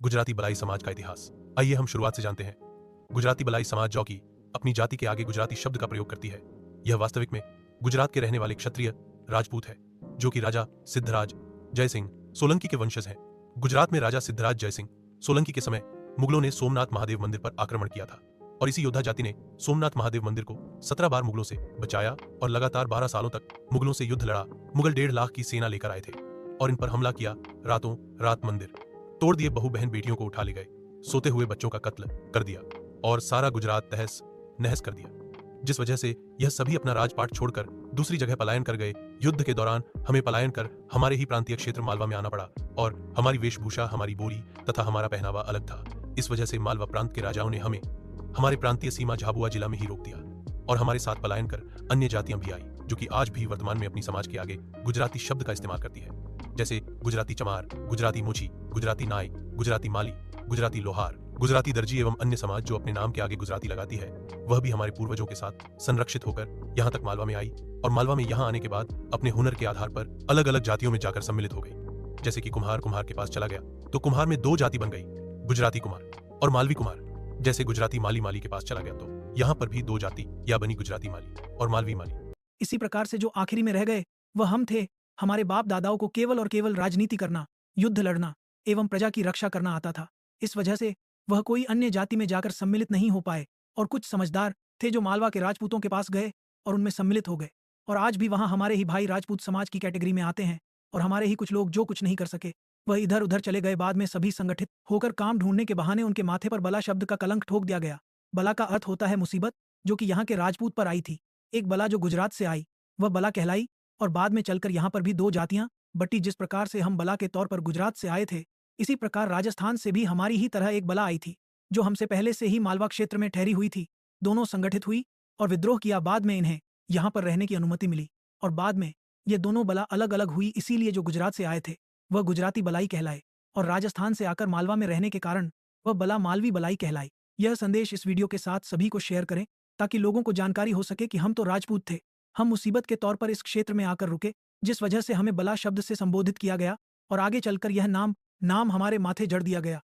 गुजराती बलाई समाज का इतिहास। आइए हम शुरुआत से जानते हैं। गुजराती बलाई समाज जो कि अपनी जाति के आगे गुजराती शब्द का प्रयोग करती है, यह वास्तविक में गुजरात के रहने वाले क्षत्रिय राजपूत है जो कि राजा सिद्धराज जयसिंह सोलंकी के वंशज हैं। गुजरात में राजा सिद्धराज जयसिंह सोलंकी के समय मुगलों ने सोमनाथ महादेव मंदिर पर आक्रमण किया था और इसी योद्धा जाति ने सोमनाथ महादेव मंदिर को 17 बार मुगलों से बचाया और लगातार 12 सालों तक मुगलों से युद्ध लड़ा। मुगल 1.5 लाख की सेना लेकर आए थे और इन पर हमला किया। रातों रात मंदिर तोड़ दिए, बहू बहन बेटियों को उठा ले गए, सोते हुए बच्चों का कत्ल कर दिया और सारा गुजरात तहस नहस कर दिया, जिस वजह से यह सभी अपना राजपाट छोड़कर दूसरी जगह पलायन कर गए। युद्ध के दौरान हमें पलायन कर हमारे ही प्रांतीय क्षेत्र मालवा में आना पड़ा और हमारी वेशभूषा, हमारी बोली तथा हमारा पहनावा अलग था। इस वजह से मालवा प्रांत के राजाओं ने हमें हमारे प्रांतीय सीमा झाबुआ जिला में ही रोक दिया और हमारे साथ पलायन कर अन्य जातियां भी आई जो कि आज भी वर्तमान में अपनी समाज के आगे गुजराती शब्द का इस्तेमाल करती है, जैसे गुजराती चमार, गुजराती मोची, गुजराती नाई, गुजराती माली, गुजराती लोहार, गुजराती दर्जी एवं अन्य समाज जो अपने नाम के आगे गुजराती लगाती है, वह भी हमारे पूर्वजों के साथ संरक्षित होकर यहाँ तक मालवा में आई और मालवा में यहाँ आने के बाद अपने हुनर के आधार पर अलग अलग जातियों में जाकर सम्मिलित हो गई। जैसे कि कुम्हार कुम्हार के पास चला गया तो कुम्हार में 2 जाति बन गई, गुजराती कुम्हार और मालवी कुम्हार। जैसे गुजराती माली माली के पास चला गया तो यहाँ पर भी 2 जाति या बनी, गुजराती माली और मालवी माली। इसी प्रकार से जो आखिरी में रह गए वह हम थे। हमारे बाप दादाओं को केवल और केवल राजनीति करना, युद्ध लड़ना एवं प्रजा की रक्षा करना आता था। इस वजह से वह कोई अन्य जाति में जाकर सम्मिलित नहीं हो पाए और कुछ समझदार थे जो मालवा के राजपूतों के पास गए और उनमें सम्मिलित हो गए और आज भी वहाँ हमारे ही भाई राजपूत समाज की कैटेगरी में आते हैं और हमारे ही कुछ लोग जो कुछ नहीं कर सके वह इधर उधर चले गए। बाद में सभी संगठित होकर काम ढूंढने के बहाने उनके माथे पर बला शब्द का कलंक ठोक दिया गया। बला का अर्थ होता है मुसीबत, जो कि यहाँ के राजपूत पर आई थी। एक बला जो गुजरात से आई वह बला कहलाई और बाद में चलकर यहाँ पर भी 2 जातियां बटी। जिस प्रकार से हम बला के तौर पर गुजरात से आए थे, इसी प्रकार राजस्थान से भी हमारी ही तरह एक बला आई थी जो हमसे पहले से ही मालवा क्षेत्र में ठहरी हुई थी। दोनों संगठित हुई और विद्रोह किया। बाद में इन्हें यहाँ पर रहने की अनुमति मिली और बाद में ये दोनों बला अलग अलग हुई। इसीलिए जो गुजरात से आए थे वह गुजराती बलाई कहलाए और राजस्थान से आकर मालवा में रहने के कारण वह बला मालवी बलाई कहलाई। यह संदेश इस वीडियो के साथ सभी को शेयर करें ताकि लोगों को जानकारी हो सके कि हम तो राजपूत थे, हम मुसीबत के तौर पर इस क्षेत्र में आकर रुके, जिस वजह से हमें बला शब्द से संबोधित किया गया और आगे चलकर यह नाम हमारे माथे जड़ दिया गया।